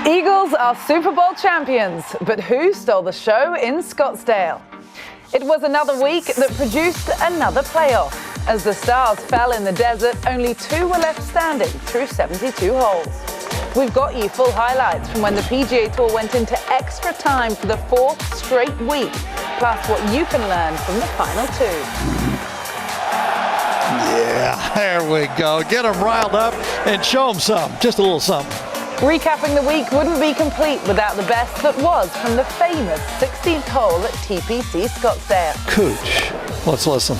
Eagles are Super Bowl champions, but who stole the show in Scottsdale? It was another week that produced another playoff. As the stars fell in the desert, only 2 were left standing through 72 holes. We've got you full highlights from when the PGA Tour went into extra time for the 4th straight week, plus what you can learn from the final 2. Yeah, there we go. Get them riled up and show them some, just a little something. Recapping the week wouldn't be complete without the best that was from the famous 16th hole at TPC Scottsdale. Cooch, let's listen.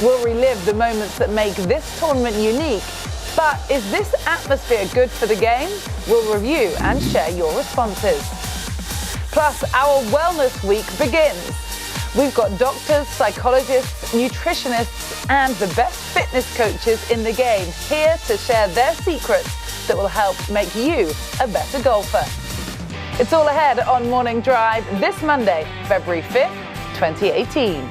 We'll relive the moments that make this tournament unique. But is this atmosphere good for the game? We'll review and share your responses. Plus, our wellness week begins. We've got doctors, psychologists, nutritionists, and the best fitness coaches in the game here to share their secrets that will help make you a better golfer. It's all ahead on Morning Drive this Monday, February 5th, 2018.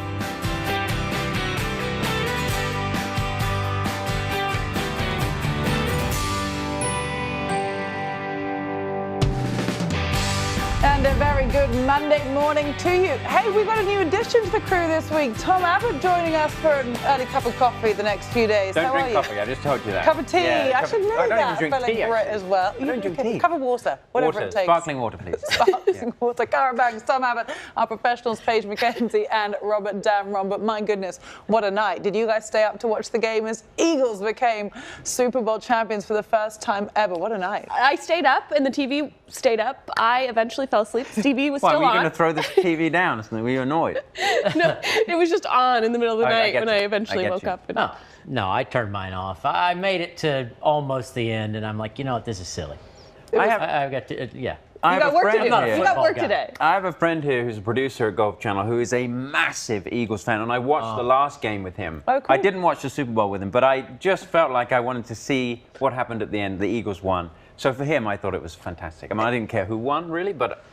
And a very good Monday morning to you. Hey, we've got a new addition to the crew this week. Tom Abbott joining us for an early cup of coffee the next few days. Don't drink coffee, I just told you that. Cup of tea. Yeah, I should know I don't that. even drink tea, Brit as well. I don't drink tea. Cup of water, whatever it takes. Sparkling water, please. Sparkling water. Cara Banks, Tom Abbott, our professionals, Paige McKenzie and Robert Damron. But my goodness, what a night. Did you guys stay up to watch the game as Eagles became Super Bowl champions for the first time ever? What a night. I stayed up and the TV stayed up. I eventually fell asleep. The TV was still on. Were you going to throw this TV down or something? Were you annoyed? No, it was just on in the middle of the night when I eventually woke up. Oh, no, I turned mine off. I made it to almost the end, and I'm like, you know what, this is silly. I've got to, yeah. You got work to do. You got work today. I have a friend here who's a producer at Golf Channel who is a massive Eagles fan, and I watched the last game with him. Oh, cool. I didn't watch the Super Bowl with him, but I just felt like I wanted to see what happened at the end. The Eagles won. So for him, I thought it was fantastic. I mean, I didn't care who won, really, but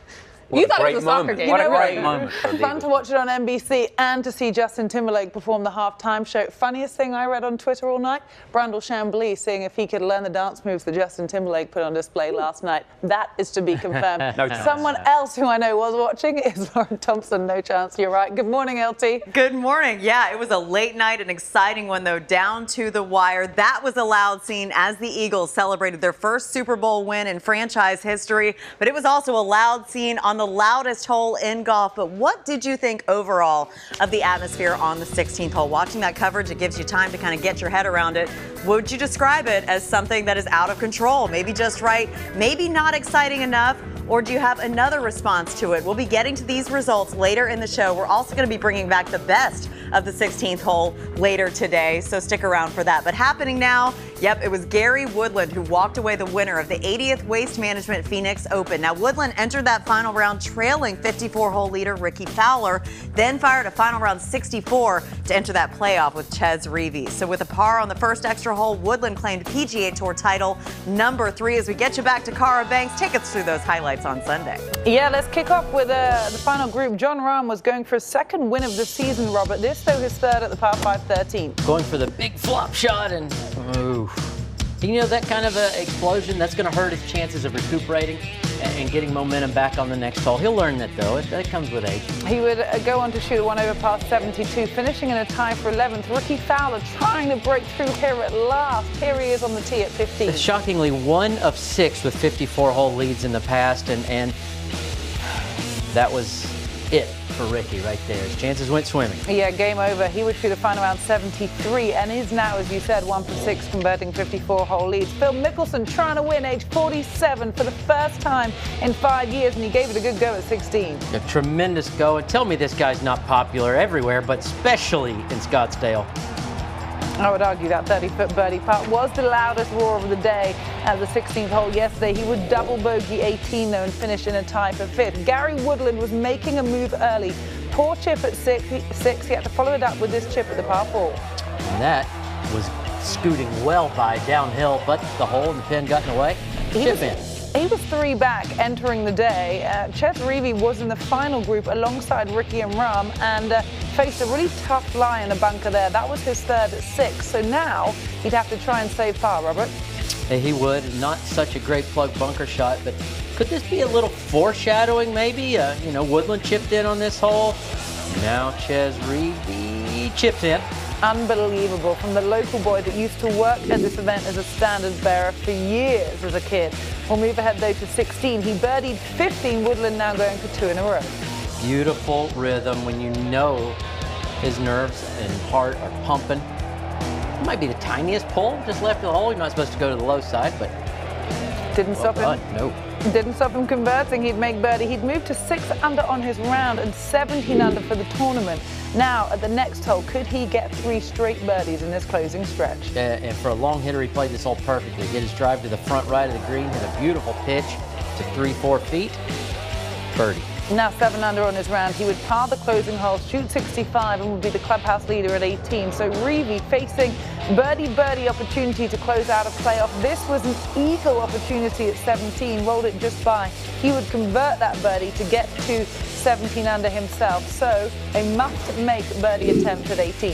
you thought it was a soccer game. What a great moment. Fun to watch it on NBC and to see Justin Timberlake perform the halftime show. Funniest thing I read on Twitter all night, Brandel Chambly seeing if he could learn the dance moves that Justin Timberlake put on display last night. That is to be confirmed. No chance. Someone else who I know was watching is Lauren Thompson. No chance, you're right. Good morning, LT. Good morning. Yeah, it was a late night, an exciting one though, down to the wire. That was a loud scene as the Eagles celebrated their first Super Bowl win in franchise history, but it was also a loud scene on the loudest hole in golf. But what did you think overall of the atmosphere on the 16th hole? Watching that coverage, it gives you time to kind of get your head around it. Would you describe it as something that is out of control? Maybe just right, maybe not exciting enough? Or do you have another response to it? We'll be getting to these results later in the show. We're also going to be bringing back the best of the 16th hole later today, so stick around for that. But happening now, yep, it was Gary Woodland who walked away the winner of the 80th Waste Management Phoenix Open. Now, Woodland entered that final round trailing 54-hole leader Ricky Fowler, then fired a final round 64 to enter that playoff with Chez Reavie. So with a par on the first extra hole, Woodland claimed PGA Tour title number 3. As we get you back to Cara Banks, take us through those highlights on Sunday. Yeah, let's kick off with the final group. John Rahm was going for his second win of the season, Robert. This, though, his third at the par 5 13. Going for the big flop shot, and you know, that kind of a explosion, that's going to hurt his chances of recuperating and getting momentum back on the next hole. He'll learn that, though. That comes with age. He would go on to shoot one over par 72, finishing in a tie for 11th. Ricky Fowler trying to break through here at last. Here he is on the tee at 15. Shockingly, 1 of 6 with 54-hole leads in the past, and that was it for Ricky right there. His chances went swimming. Yeah, game over. He would shoot a final round 73 and is now, as you said, 1 for 6, converting 54-hole leads. Phil Mickelson trying to win, age 47 for the first time in 5 years, and he gave it a good go at 16. A tremendous go. And tell me this guy's not popular everywhere, but especially in Scottsdale. I would argue that 30-foot birdie putt was the loudest roar of the day at the 16th hole yesterday. He would double bogey 18, though, and finish in a tie for 5th. Gary Woodland was making a move early. Poor chip at 6. He had to follow it up with this chip at the par 4. And that was scooting well by downhill, but the hole and the pin got in the way. Chip in. He was 3 back entering the day. Chez Reavie was in the final group alongside Ricky and Rahm, and faced a really tough lie in the bunker there. That was his third at 6, so now he'd have to try and save par, Robert. He would. Not such a great plug bunker shot, but could this be a little foreshadowing maybe? Woodland chipped in on this hole. Now Ches Reavie chipped in. Unbelievable, from the local boy that used to work at this event as a standard bearer for years as a kid. We'll move ahead though to 16. He birdied 15, Woodland now going for 2 in a row. Beautiful rhythm when you know his nerves and heart are pumping. It might be the tiniest pull just left of the hole. You're not supposed to go to the low side, but didn't stop him. No. Didn't stop him converting. He'd make birdie. He'd moved to 6 under on his round and 17 under for the tournament. Now at the next hole, could he get 3 straight birdies in this closing stretch? And for a long hitter, he played this hole perfectly. Hit his drive to the front right of the green, hit a beautiful pitch to 3-4 feet. Birdie. Now 7 under on his round. He would par the closing hole, shoot 65, and would be the clubhouse leader at 18. So Reavie facing birdie opportunity to close out a playoff. This was an eagle opportunity at 17, rolled it just by. He would convert that birdie to get to 17 under himself. So a must-make birdie attempt at 18.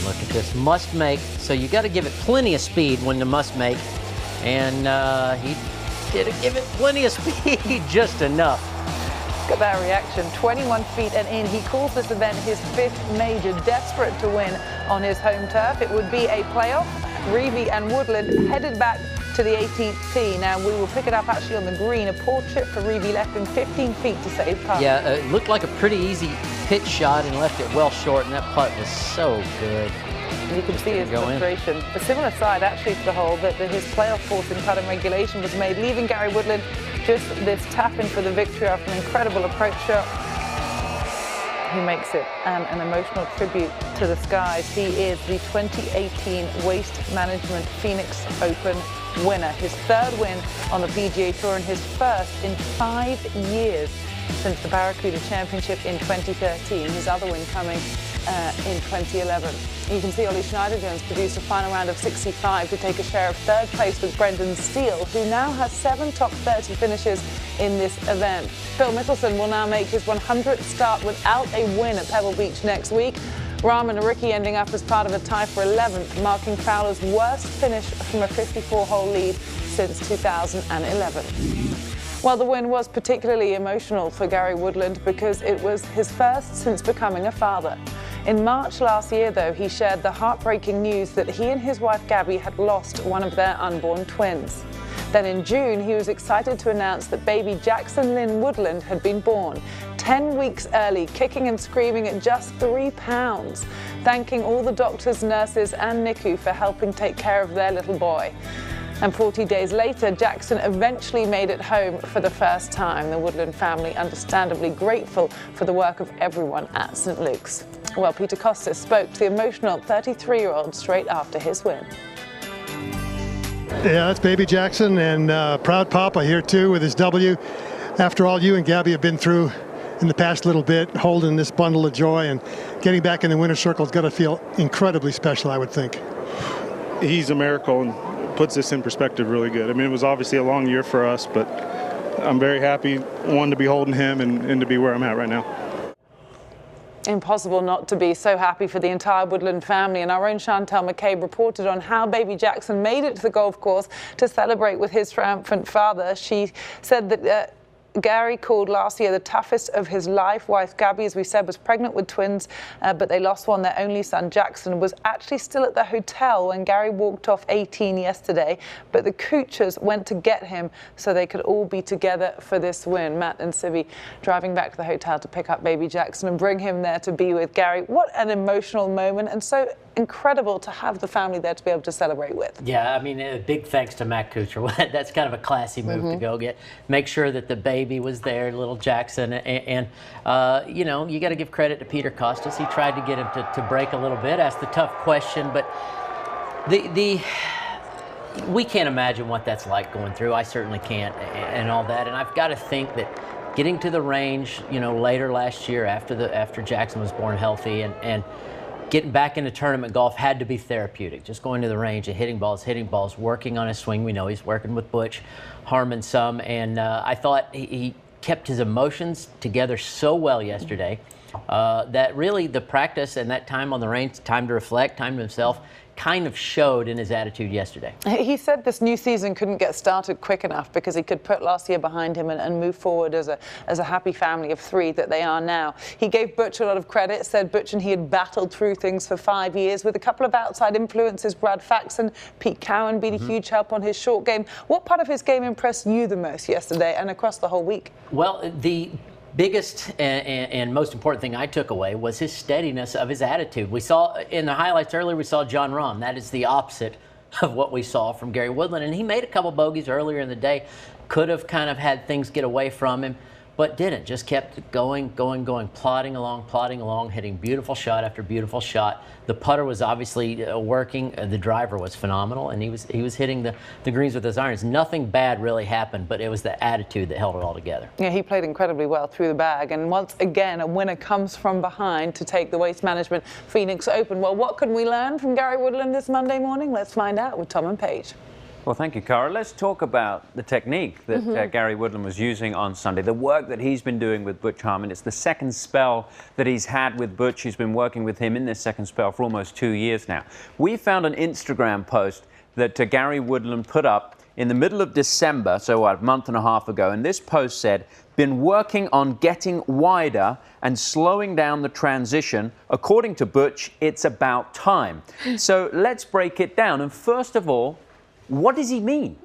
Look at this, must make. So you got to give it plenty of speed when the must make. And he did give it plenty of speed, just enough. Look at that reaction, 21 feet and in. He calls this event his 5th major, desperate to win on his home turf. It would be a playoff. Reavie and Woodland headed back to the 18th tee. Now we will pick it up actually on the green. A poor chip for Reavie, left him 15 feet to save par. Yeah, it looked like a pretty easy pitch shot and left it well short, and that putt was so good. You can see his frustration. A similar side actually to the hole that his playoff course in cut and regulation was made, leaving Gary Woodland just this tap in for the victory after an incredible approach shot. He makes it an emotional tribute to the skies. He is the 2018 Waste Management Phoenix Open winner. His 3rd win on the PGA Tour and his 1st in 5 years since the Barracuda Championship in 2013. His other win coming in 2011. You can see Ollie Schneider-Jones produced a final round of 65 to take a share of 3rd place with Brendan Steele, who now has 7 top 30 finishes in this event. Phil Mickelson will now make his 100th start without a win at Pebble Beach next week. Rahm and Rickie ending up as part of a tie for 11th, marking Fowler's worst finish from a 54-hole lead since 2011. Well, the win was particularly emotional for Gary Woodland because it was his first since becoming a father. In March last year, though, he shared the heartbreaking news that he and his wife Gabby had lost one of their unborn twins. Then in June, he was excited to announce that baby Jackson Lynn Woodland had been born, 10 weeks early, kicking and screaming at just 3 pounds, thanking all the doctors, nurses, and NICU for helping take care of their little boy. And 40 days later, Jackson eventually made it home for the first time. The Woodland family understandably grateful for the work of everyone at St. Luke's. Well, Peter Costas spoke to the emotional 33-year-old straight after his win. Yeah, that's baby Jackson, and proud papa here too with his W. After all you and Gabby have been through in the past little bit, holding this bundle of joy and getting back in the winner's circle has got to feel incredibly special, I would think. He's a miracle and puts this in perspective really good. I mean, it was obviously a long year for us, but I'm very happy, one, to be holding him and to be where I'm at right now. Impossible not to be so happy for the entire Woodland family, and our own Chantel McCabe reported on how baby Jackson made it to the golf course to celebrate with his triumphant father. She said that Gary called last year the toughest of his life. Wife Gabby, as we said, was pregnant with twins, but they lost one. Their only son, Jackson, was actually still at the hotel when Gary walked off 18 yesterday, but the Coochers went to get him so they could all be together for this win. Matt and Sibby driving back to the hotel to pick up baby Jackson and bring him there to be with Gary. What an emotional moment, and so incredible to have the family there to be able to celebrate with. Yeah, I mean, a big thanks to Matt Kuchar. That's kind of a classy move to go make sure that the baby was there, little Jackson, and you know, you got to give credit to Peter Costas. He tried to get him to break a little bit, asked the tough question, but we can't imagine what that's like going through. I certainly can't, and all that. And I've got to think that getting to the range, you know, later last year after Jackson was born healthy, and getting back into tournament golf had to be therapeutic. Just going to the range and hitting balls, working on his swing. We know he's working with Butch Harmon some, and I thought he kept his emotions together so well yesterday that really the practice and that time on the range, time to reflect, time to himself, kind of showed in his attitude yesterday. He said this new season couldn't get started quick enough because he could put last year behind him and move forward as a happy family of three that they are now. He gave Butch a lot of credit, said Butch and he had battled through things for 5 years with a couple of outside influences. Brad Faxon, Pete Cowan being a huge help on his short game. What part of his game impressed you the most yesterday and across the whole week? Well, the biggest and most important thing I took away was his steadiness of his attitude. We saw in the highlights earlier, we saw John Rahm. That is the opposite of what we saw from Gary Woodland. And he made a couple bogeys earlier in the day. Could have kind of had things get away from him, but didn't. Just kept going, plodding along, hitting beautiful shot after beautiful shot. The putter was obviously working. The driver was phenomenal, and he was hitting the greens with his irons. Nothing bad really happened, but it was the attitude that held it all together. Yeah, he played incredibly well through the bag, and once again, a winner comes from behind to take the Waste Management Phoenix Open. Well, what can we learn from Gary Woodland this Monday morning? Let's find out with Tom and Paige. Well, thank you, Cara. Let's talk about the technique that Gary Woodland was using on Sunday, the work that he's been doing with Butch Harmon. It's the second spell that he's had with Butch. He's been working with him in this second spell for almost 2 years now. We found an Instagram post that Gary Woodland put up in the middle of December, so a month and a half ago, and this post said, "Been working on getting wider and slowing down the transition. According to Butch, it's about time." So let's break it down. And first of all, what does he mean?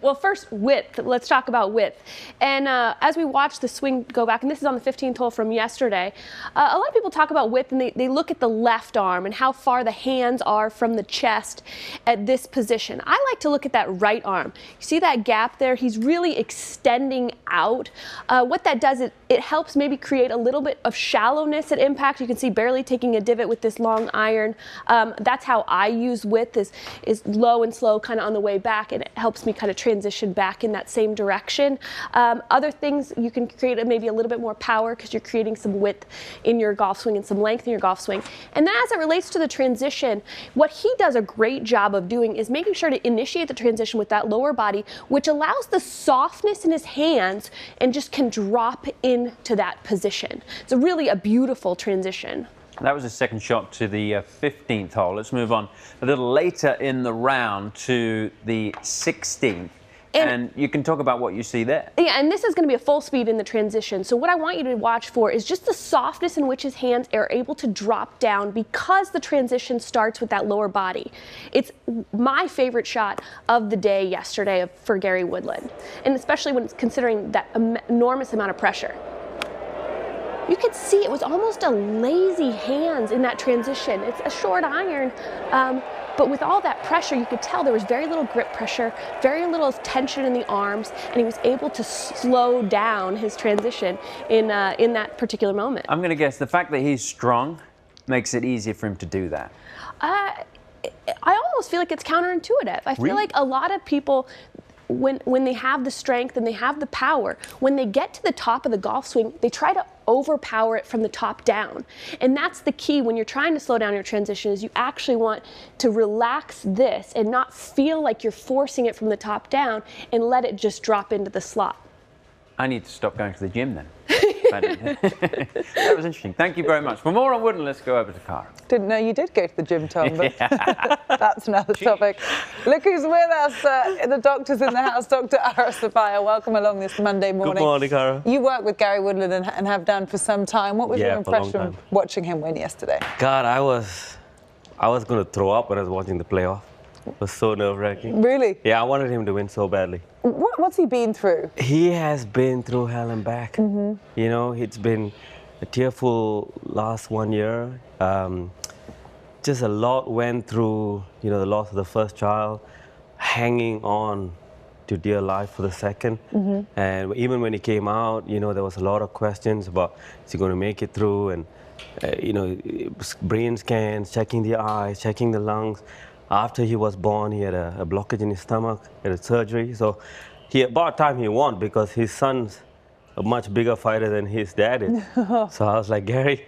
Well, first, width. Let's talk about width. And as we watch the swing go back, and this is on the 15th hole from yesterday, a lot of people talk about width and they look at the left arm and how far the hands are from the chest at this position. I like to look at that right arm. You see that gap there? He's really extending out. What that does is it helps maybe create a little bit of shallowness at impact. You can see barely taking a divot with this long iron. That's how I use width, is low and slow kind of on the way back, and it helps me kind of transition back in that same direction. Other things, you can create maybe a little bit more power because you're creating some width in your golf swing and some length in your golf swing. And then as it relates to the transition, what he does a great job of doing is making sure to initiate the transition with that lower body, which allows the softness in his hands and just can drop into that position. It's really a beautiful transition. That was his second shot to the 15th hole. Let's move on a little later in the round to the 16th. And you can talk about what you see there. Yeah, and this is going to be a full speed in the transition. So what I want you to watch for is just the softness in which his hands are able to drop down because the transition starts with that lower body. It's my favorite shot of the day yesterday for Gary Woodland, and especially when it's considering that enormous amount of pressure. You could see it was almost a lazy hands in that transition. It's a short iron, but with all that pressure, you could tell there was very little grip pressure, very little tension in the arms, and he was able to slow down his transition in that particular moment. I'm going to guess the fact that he's strong makes it easier for him to do that. I almost feel like it's counterintuitive. I feel like a lot of people, when they have the strength and they have the power, when they get to the top of the golf swing, they try to overpower it from the top down. And that's the key when you're trying to slow down your transition, is you actually want to relax this and not feel like you're forcing it from the top down and let it just drop into the slot. I need to stop going to the gym then. That was interesting. Thank you very much. For more on Woodland, let's go over to Cara. Didn't know you did go to the gym, Tom, but that's another topic. Look who's with us. The doctor's in the house, Dr. Ara Safaya. Welcome along this Monday morning. Good morning, Cara. You work with Gary Woodland and have done for some time. What was your impression watching him win yesterday? God, I was going to throw up when I was watching the playoff. It was so nerve-wracking. Really? Yeah, I wanted him to win so badly. What's he been through? He has been through hell and back. You know, it's been a tearful last 1 year. Just a lot went through, you know, the loss of the first child, hanging on to dear life for the second. And even when he came out, you know, there was a lot of questions about, is he going to make it through? And, you know, brain scans, checking the eyes, checking the lungs. After he was born, he had a blockage in his stomach, had a surgery. So about time he won, because his son's a much bigger fighter than his dad is. So I was like, Gary,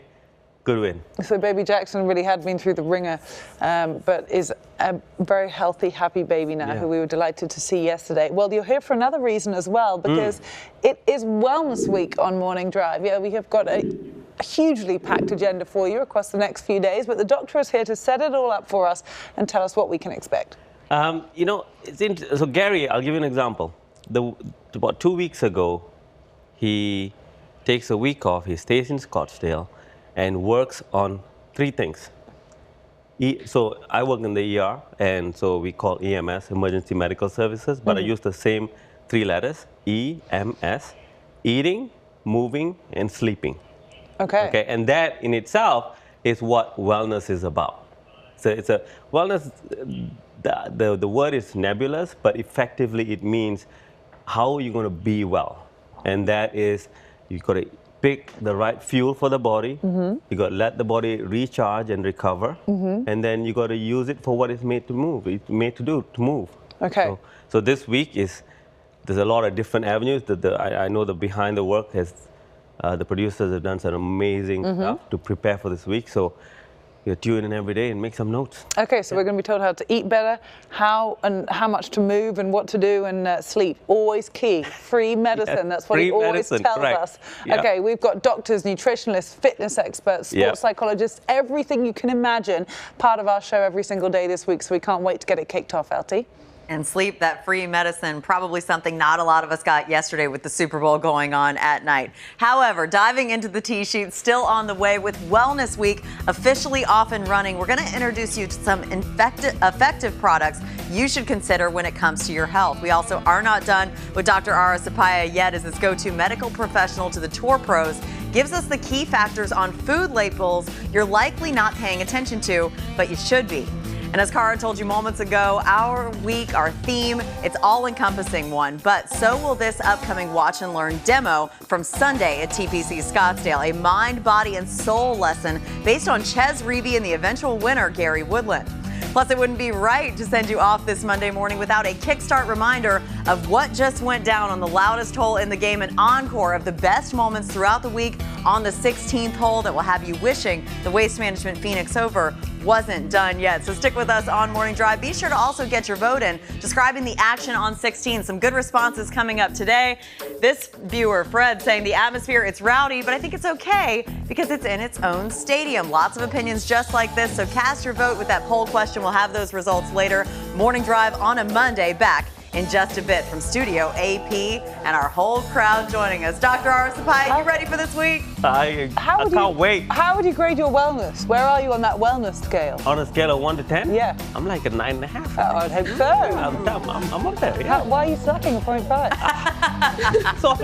good win. So baby Jackson really had been through the ringer, but is a very healthy, happy baby now, who we were delighted to see yesterday. Well, you're here for another reason as well, because it is Wellness Week on Morning Drive. Yeah, we have got a hugely packed agenda for you across the next few days, but the doctor is here to set it all up for us and tell us what we can expect. You know, so Gary, I'll give you an example. About 2 weeks ago, he takes a week off, he stays in Scottsdale, and works on 3 things. So I work in the ER, and so we call EMS, Emergency Medical Services, but I use the same 3 letters, EMS, eating, moving, and sleeping. Okay, and that in itself is what wellness is about. So it's a wellness, the word is nebulous, but effectively it means how you're going to be well. And that is, you've got to pick the right fuel for the body. You got to let the body recharge and recover, and then you got to use it for what it's made to move. It's made to do, to move. Okay. So this week there's a lot of different avenues. I know that behind the work the producers have done some amazing stuff to prepare for this week. So you tune in every day and make some notes. Okay, so we're going to be told how to eat better, how much to move and what to do, and sleep. Always key. Free medicine. That's what he always tells us. Yeah. Okay, we've got doctors, nutritionalists, fitness experts, sports psychologists, everything you can imagine. Part of our show every single day this week, so we can't wait to get it kicked off, LT. And sleep, that free medicine, probably something not a lot of us got yesterday with the Super Bowl going on at night. However, diving into the tee sheet, still on the way with Wellness Week officially off and running, we're going to introduce you to some effective products you should consider when it comes to your health. We also are not done with Dr. Ara Sapaya yet, as this go-to medical professional to the tour pros gives us the key factors on food labels you're likely not paying attention to, but you should be. And as Cara told you moments ago, our week, our theme, it's all-encompassing one. But so will this upcoming Watch and Learn demo from Sunday at TPC Scottsdale, a mind, body, and soul lesson based on Ches Reavie and the eventual winner, Gary Woodland. Plus, it wouldn't be right to send you off this Monday morning without a kickstart reminder of what just went down on the loudest hole in the game, an encore of the best moments throughout the week on the 16th hole that will have you wishing the Waste Management Phoenix over wasn't done yet. So stick with us on Morning Drive. Be sure to also get your vote in, describing the action on 16. Some good responses coming up today. This viewer, Fred, saying the atmosphere, it's rowdy, but I think it's okay because it's in its own stadium. Lots of opinions just like this. So cast your vote with that poll question. We'll have those results later. Morning Drive on a Monday, back in just a bit from Studio AP and our whole crowd joining us. Dr. Ara Sapaya, you ready for this week? I can't wait. How would you grade your wellness? Where are you on that wellness scale? On a scale of 1 to 10? Yeah. I'm like a 9.5. Oh, I'd hope so. I'm up there, yeah. Why are you sucking a 0.5? So